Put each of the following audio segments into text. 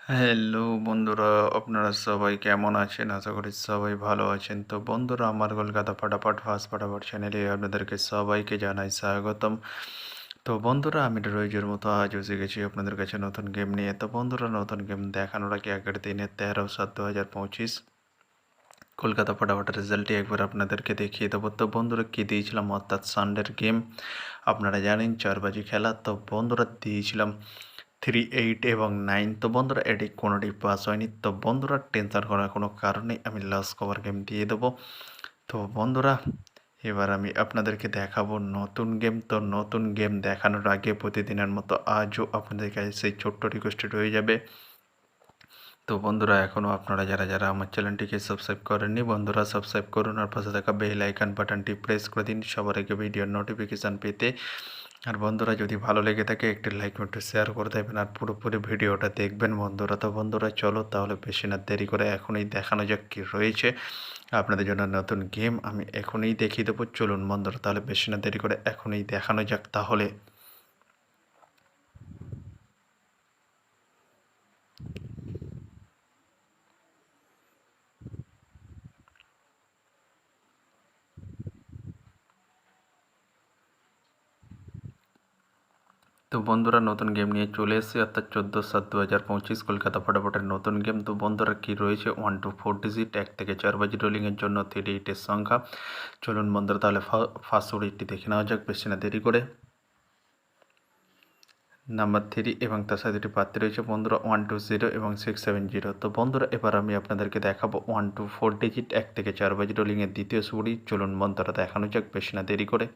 Hello বন্ধুরা, আপনারা সবাই কেমন আছেন? আশা করি সবাই ভালো আছেন। তো বন্ধুরা, আমার কলকাতা ফাটাফাট ফার্স্ট ফাটাফাট চ্যানেলে আপনাদেরকে সবাইকে জানাই স্বাগতম। তো বন্ধুরা, আমি রোজের মতো আজও এসে গেছি আপনাদের কাছে নতুন গেম নিয়ে। তো বন্ধুরা, নতুন গেম দেখানোর আগে আগের দিনে 13/7/2025 কলকাতা ফাটাফাটের রেজাল্টটি একবার আপনাদেরকে দেখিয়ে দেবো। তো বন্ধুরা, কী দিয়েছিলাম, অর্থাৎ সানডের গেম আপনারা জানেন 4 বাজি খেলা। তো বন্ধুরা, দিয়েছিলাম 3, 8 এবং 9। তো বন্ধুরা, এটি কোনোটি পাস হয়নি। তো বন্ধুরা, টেনশন করার কোনো কারণ নেই, আমি লাস্ট কভার গেম দিয়ে দেবো। তো বন্ধুরা, এবার আমি আপনাদেরকে দেখাবো নতুন গেম। তো নতুন গেম দেখানোর আগে প্রতিদিনের মতো আজও আপনাদের কাছে সেই ছোট্ট রিকোয়েস্টটি রয়ে যাবে। তো বন্ধুরা, এখনও আপনারা যারা আমার চ্যানেলটিকে সাবস্ক্রাইব করেননি, বন্ধুরা সাবস্ক্রাইব করুন আর পাশে থাকা বেল আইকন বাটনটি প্রেস করে দিন সবার আগে ভিডিওর নোটিফিকেশান পেতে। আর বন্ধুরা, যদি ভালো লেগে থাকে একটি লাইক একটু শেয়ার করে দেবেন আর পুরোপুরি ভিডিওটা দেখবেন বন্ধুরা। তো বন্ধুরা, চলো তাহলে বেশি না দেরি করে এখনই দেখানো যাক কী রয়েছে আপনাদের জন্য নতুন গেম। আমি এখনই দেখিয়ে দেবো, চলুন বন্ধুরা, তাহলে বেশি না দেরি করে এখনই দেখানো যাক তাহলে। তো বন্ধুরা, নতুন গেম নিয়ে চলে এসেছি, অর্থাৎ 14/7/2025 কলকাতা ফাটাফাটের নতুন গেম। তো বন্ধুরা, কী রয়েছে, 1 to 4 ডিজিট, 1 থেকে 4 বাজি রোলিংয়ের জন্য 38-এর সংখ্যা। চলুন বন্ধুরা, তাহলে ফার্স্ট উইকটি দেখে নেওয়া যাক বেশি না দেরি করে। নাম্বার 3 এবং তার সাথে দুটি প্রার্থী রয়েছে বন্ধুরা, 120 এবং 670। তো বন্ধুরা, এবার আমি আপনাদেরকে দেখাবো 1 to 4 ডিজিট, 1 থেকে 4 বাজি রোলিংয়ের দ্বিতীয় সুড়ি। চলুন বন্ধুরা, দেখানো যাক বেশি না দেরি করে।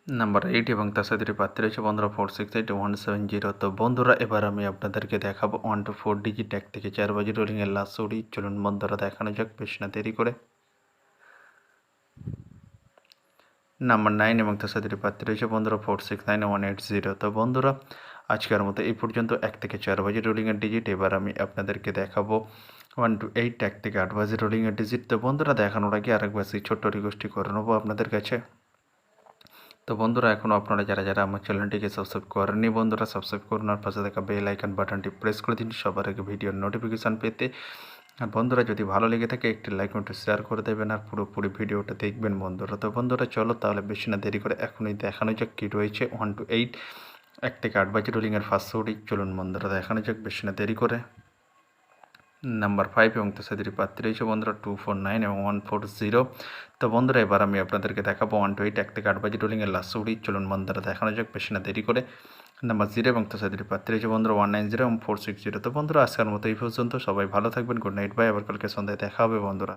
নাম্বার 8 এবং তার সাথে দুটি প্রার্থী রয়েছে বন্ধুরা, 468-170। তো বন্ধুরা, এবার আমি আপনাদেরকে দেখাবো 1 to 4 ডিজিট, 1 থেকে 4 বাজি রোলিংয়ের লাস্ট সুড়ি। চলুন বন্ধুরা, দেখানো যাক বেশি না দেরি করে। নাম্বার 9 এবং তার সাথে দুটি প্রার্থী রয়েছে বন্ধুরা, 469-180। তো বন্ধুরা, আজকের মতো এই পর্যন্ত 1 থেকে 4 বাজি রোলিংয়ের ডিজিট। এবার আমি আপনাদেরকে দেখাবো 1 to 8, 1 থেকে 8 বাজি রোলিংয়ের ডিজিট। তো বন্ধুরা, দেখানোর আগে আরেকবার সেই ছোট্ট রিকোয়েস্টটি করে নেবো আপনাদের কাছে। তো বন্ধুরা, এখনও আপনারা যারা আমার চ্যানেলটিকে সাবস্ক্রাইব করেননি, বন্ধুরা সাবস্ক্রাইব করুন আর পাশে থাকা বেল আইকন বাটনটি প্রেস করে দিন সবার আগে ভিডিওর নোটিফিকেশান পেতে। আর বন্ধুরা, যদি ভালো লেগে থাকে একটি লাইক একটু শেয়ার করে দেবেন আর পুরোপুরি ভিডিওটা দেখবেন বন্ধুরা। তো বন্ধুরা, চলো তাহলে বেশি না দেরি করে এখনই দেখানো যাক কী রয়েছে 1 to 8, 1 থেকে 8 বাজি রোলিংয়ের ফার্স্ট সুড়ি। চলুন বন্ধুরা, দেখানো যাক বেশি না দেরি করে। নাম্বার 5 এবং তার সাথে প্রার্থী রয়েছে বন্ধুরা, 249 এবং 140। তো বন্ধুরা, এবার আমি আপনাদেরকে দেখাবো 1 to 8, 1 থেকে 8 বাজি রোলিংয়ের লাস্ট সুড়ি। চলুন বন্ধুরা, দেখানো যাক বেশি না দেরি করে। নাম্বার 0 এবং তার সাথে প্রার্থী রয়েছে বন্ধুরা, 190 এবং 460। তো বন্ধুরা, আজকের মতো এই পর্যন্ত, সবাই ভালো থাকবেন, গুড নাইট, বাই। আবার কালকে সন্ধ্যায় দেখা হবে বন্ধুরা।